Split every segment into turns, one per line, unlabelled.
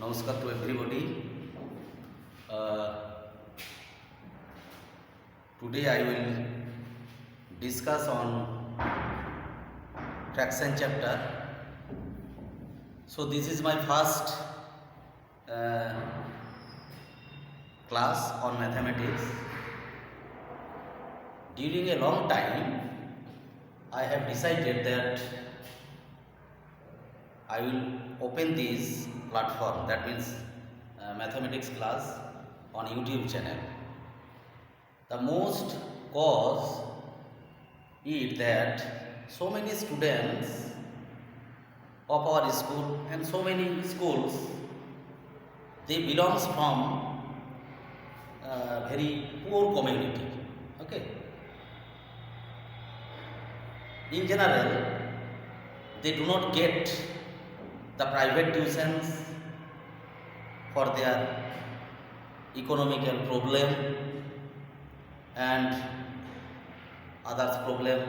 Namaskar to everybody. Uh, Today I will discuss on fraction chapter. So this is my first uh, class on mathematics. During a long time, I have decided that I will open this platform, that means mathematics class on YouTube channel. The most cause is that so many students of our school and so many schools, they belongs from very poor community. Okay. In general, they do not get the private tuitions for their economical problem and others problem,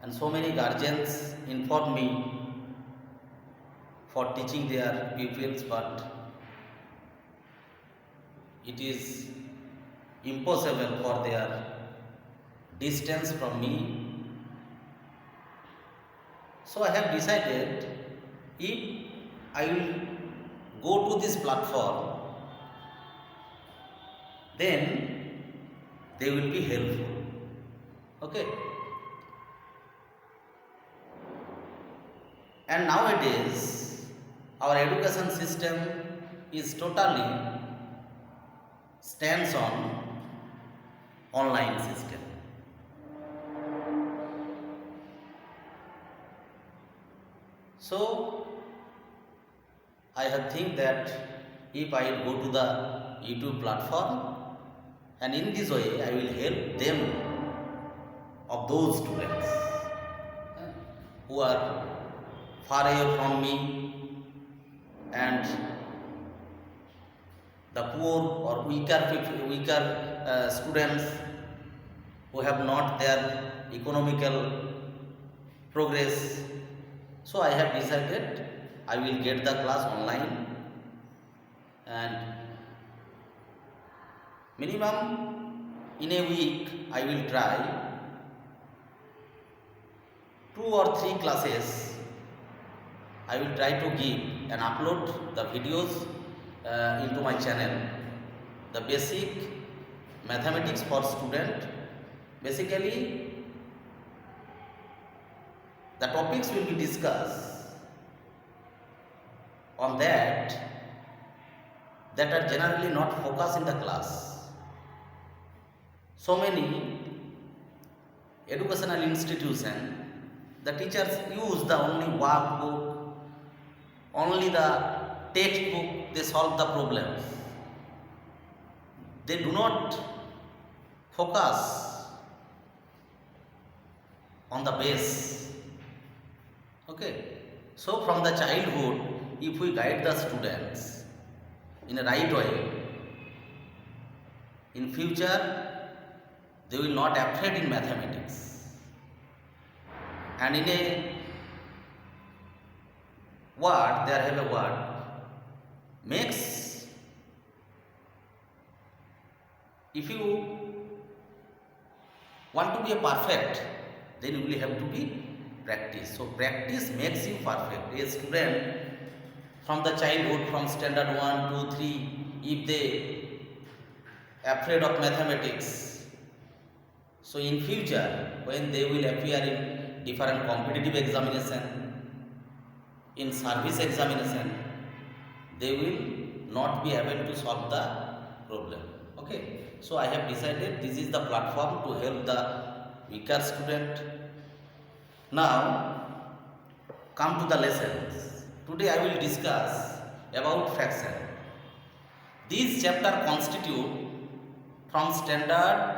and so many guardians inform me for teaching their pupils, but it is impossible for their distance from me. So I have decided, if I will go to this platform, then they will be helpful. Okay. And nowadays, our education system is totally stands on online system. So I have think that if I go to the YouTube platform, and in this way I will help them of those students who are far away from me, and the poor or weaker students who have not their economical progress. So I have decided I will get the class online, and minimum in a week I will try 2 or 3 classes. I will try to give and upload the videos into my channel. The basic mathematics for student. Basically, the topics will be discussed on that are generally not focused in the class. So many educational institutions, the teachers use the only workbook, only the textbook, they solve the problems. They do not focus on the base. Okay. So from the childhood, if we guide the students in a right way, in future they will not afraid in mathematics. And in a word, there have a word, makes, if you want to be a perfect, then you will have to be practice. So practice makes you perfect. A student from the childhood, from standard 1, 2, 3, if they afraid of mathematics, so in future when they will appear in different competitive examination, in service examination, they will not be able to solve the problem. Okay. So I have decided this is the platform to help the weaker student. Now come to the lessons. Today I will discuss about fraction. This chapter constitute from standard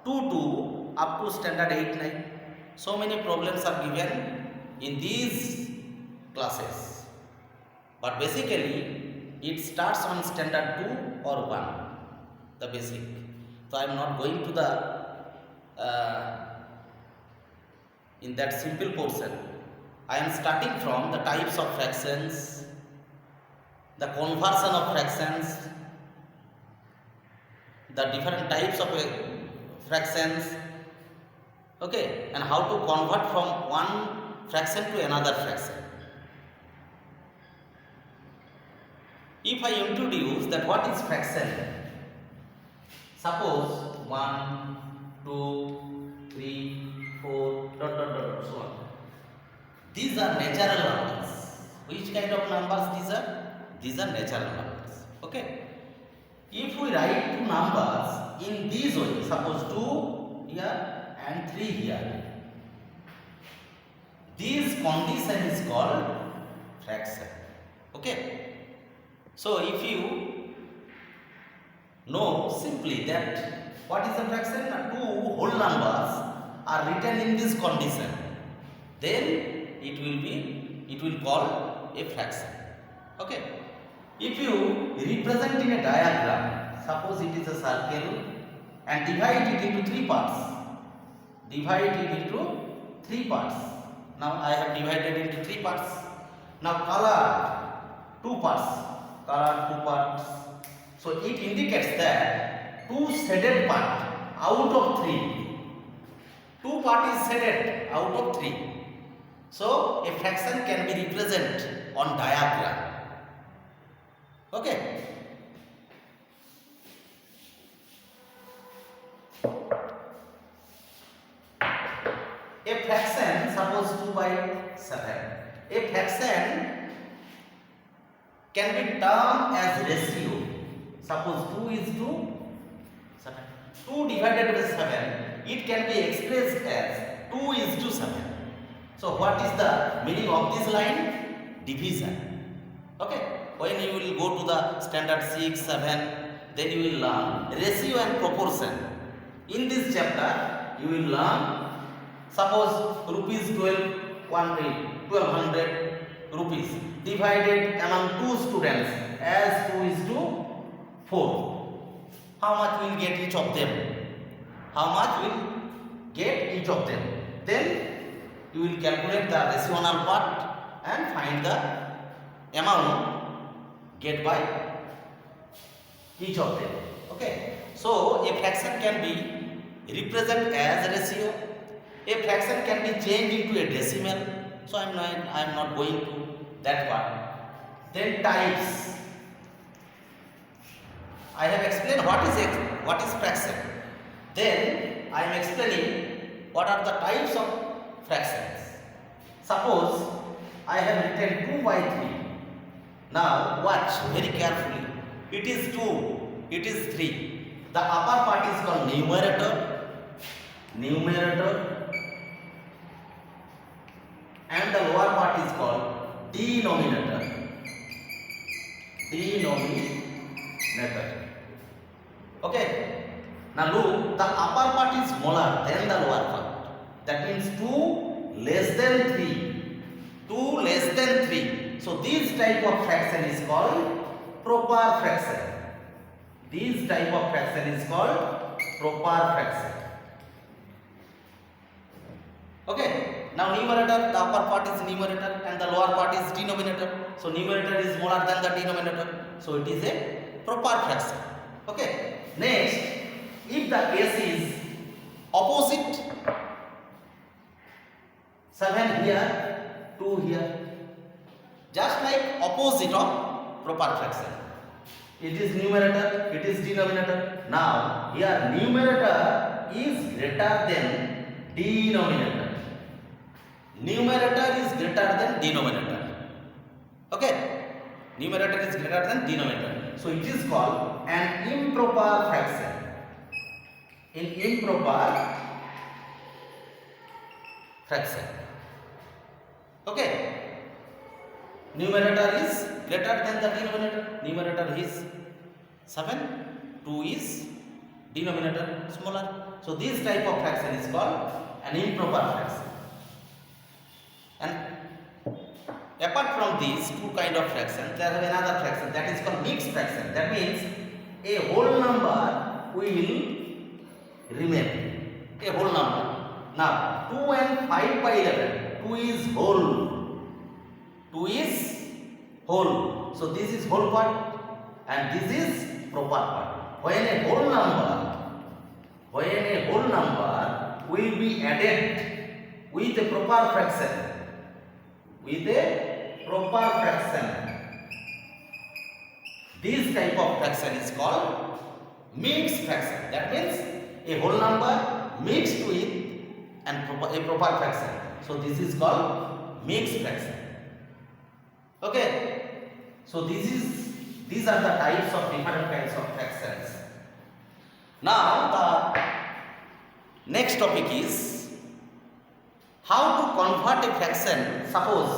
2 to up to standard 8, 9. So many problems are given in these classes. But basically it starts on standard 2 or 1, the basic. So I am not going to the in that simple portion. I am starting from the types of fractions, the conversion of fractions, the different types of fractions, okay, and how to convert from one fraction to another fraction. If I introduce that what is fraction, suppose 1, 2, 3, 4, dot dot dot dot, so on. These are natural numbers. Which kind of numbers these are? These are natural numbers. Okay. If we write two numbers in this way, suppose 2 here and 3 here, this condition is called fraction. Okay. So if you know simply that what is the fraction, two whole numbers are written in this condition, then it will call a fraction. Okay. If you represent in a diagram, suppose it is a circle and divide it into three parts. Now I have divided into three parts. Now color two parts. So it indicates that two shaded part out of three. Two part is shaded out of three. So a fraction can be represented on diagram. Okay. A fraction, suppose 2/7. A fraction can be termed as ratio. Suppose 2 is to 7. 2 divided by 7, it can be expressed as 2 is to 7. So what is the meaning of this line? Division. Okay. When you will go to the standard 6, 7, then you will learn ratio and proportion. In this chapter, you will learn, suppose rupees 1200 rupees divided among two students as 2 is to 4. How much will get each of them? Then you will calculate the rational part and find the amount get by each of them. Okay. So a fraction can be represented as a ratio. A fraction can be changed into a decimal. So I am not going to that part. Then types. I have explained what is fraction. Then I am explaining what are the types of fractions. Suppose I have written 2/3. Now watch very carefully. It is 2, it is 3. The upper part is called numerator, and the lower part is called denominator. Okay. Now look, the upper part is smaller than the lower part. That means 2 less than 3. 2 less than 3. So this type of fraction is called proper fraction. Okay. Now numerator, the upper part is numerator and the lower part is denominator. So numerator is smaller than the denominator. So it is a proper fraction. Okay. Next, if the case is opposite, 7 here, 2 here, just like opposite of proper fraction. It is numerator, it is denominator. Now here numerator is greater than denominator. Numerator is greater than denominator. Okay. Numerator is greater than denominator. So it is called an improper fraction. In improper fraction. Okay. Numerator is greater than the denominator. Numerator is 7, 2 is denominator smaller. So this type of fraction is called an improper fraction. And apart from these two kind of fractions, there is another fraction that is called mixed fraction. That means a whole number will remain. A whole number. Now 2 and 5/11. 2 is whole. So this is whole part and this is proper part. When a whole number will be added with a proper fraction, this type of fraction is called mixed fraction. That means a whole number mixed with a proper fraction. So this is called mixed fraction. Okay. So these are the different kinds of fractions. Now the next topic is how to convert a fraction. Suppose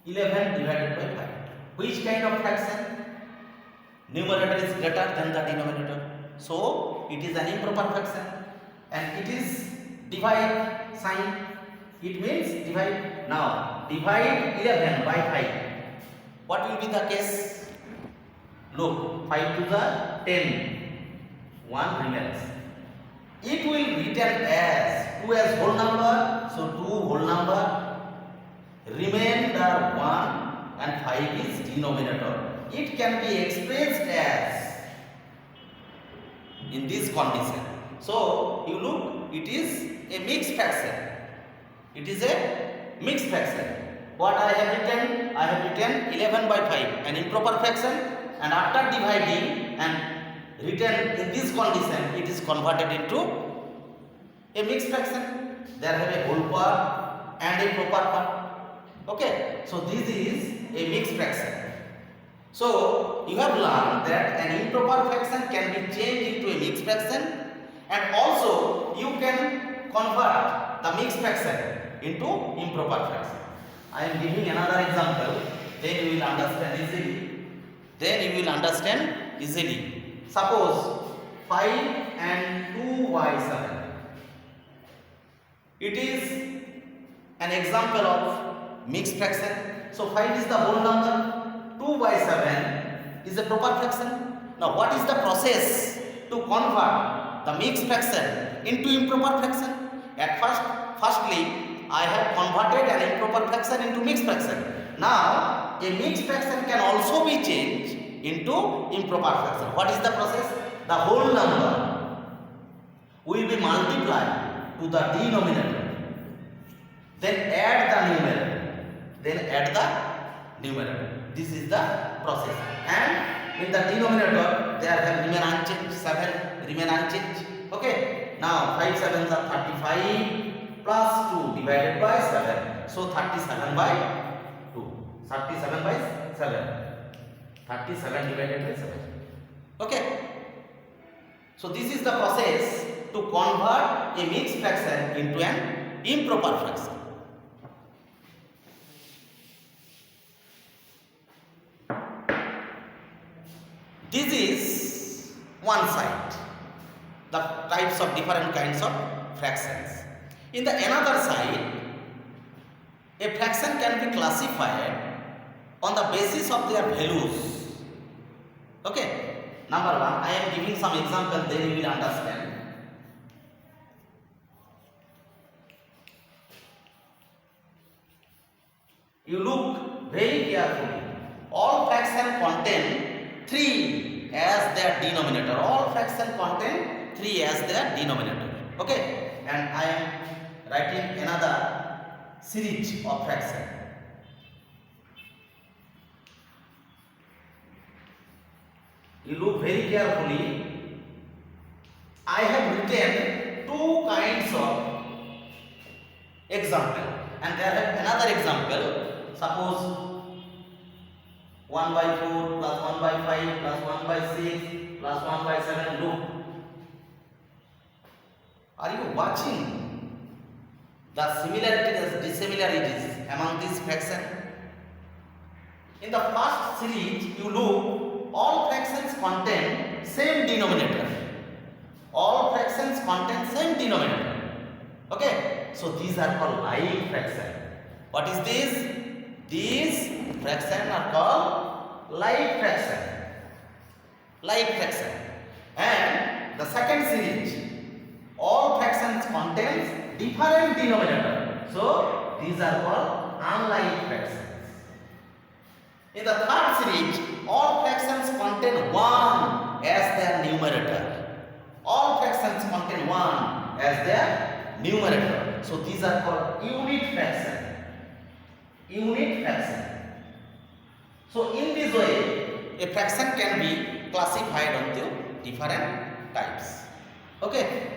11 divided by 5. Which kind of fraction? Numerator is greater than the denominator. So it is an improper fraction and it is divide sign. It means divide. Now divide 11 by 5. What will be the case? Look, 5 to the 10. 1 remains. It will written as 2 as whole number. So 2 whole number. Remainder 1 and 5 is denominator. It can be expressed as in this condition. So you look, it is a mixed fraction. It is a mixed fraction. What I have written? I have written 11 by 5, an improper fraction, and after dividing and written in this condition, it is converted into a mixed fraction. There have a whole part and a proper part. Okay, so this is a mixed fraction. So you have learned that an improper fraction can be changed into a mixed fraction, and also you can convert the mixed fraction into improper fraction. I am giving another example, then you will understand easily. Suppose 5 and 2y7. It is an example of mixed fraction. So 5 is the whole number, 2 by 7 is a proper fraction. Now what is the process to convert the mixed fraction into improper fraction? At firstly, I have converted an improper fraction into mixed fraction. Now a mixed fraction can also be changed into improper fraction. What is the process? The whole number will be multiplied to the denominator, then add the numerator. This is the process. And in the denominator there have remain unchanged, 7 remain unchanged. Okay. Now 5 7s are 35 plus 2 divided by 7. So 37 by 2. 37 by 7. 37 divided by 7. Okay. So this is the process to convert a mixed fraction into an improper fraction. This is one side, the types of different kinds of fractions. In the another side, a fraction can be classified on the basis of their values. Okay. Number 1, I am giving some example, then you will understand. You look very carefully. All fractions contain 3 as their denominator. All fractions contain 3 as their denominator. Okay. And I am writing another series of fractions. You look very carefully. I have written 2 kinds of example, and there are another example. Suppose 1 by 4 plus 1 by 5 plus 1 by 6 plus 1 by 7. Look. Are you watching the similarities and dissimilarities among these fractions? In the first series, you look, all fractions contain same denominator. All fractions contain same denominator. Okay. So these are called like fractions. What is this? These fractions are called like fraction. Like fraction. And the second series, all fractions contains different denominator. So these are called unlike fractions. In the third series, all fractions contain 1 as their numerator. All fractions contain 1 as their numerator. So these are called unit fraction. Unit fraction. So in this way, a fraction can be classified into different types. Okay.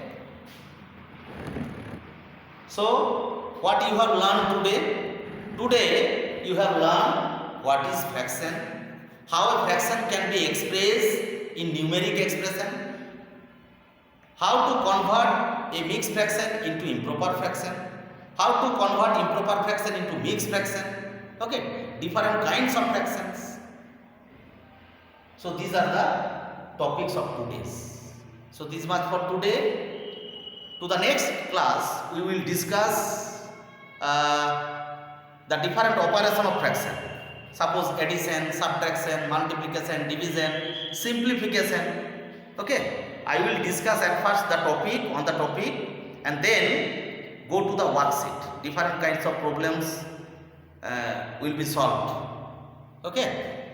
So what you have learned today? Today you have learned what is fraction, how a fraction can be expressed in numeric expression, how to convert a mixed fraction into improper fraction, how to convert improper fraction into mixed fraction. Okay, different kinds of fractions. So these are the topics of today's. So this much for today. To the next class, we will discuss the different operation of fraction. Suppose addition, subtraction, multiplication, division, simplification. Okay, I will discuss at first the topic and then go to the worksheet. Different kinds of problems will be solved. Okay.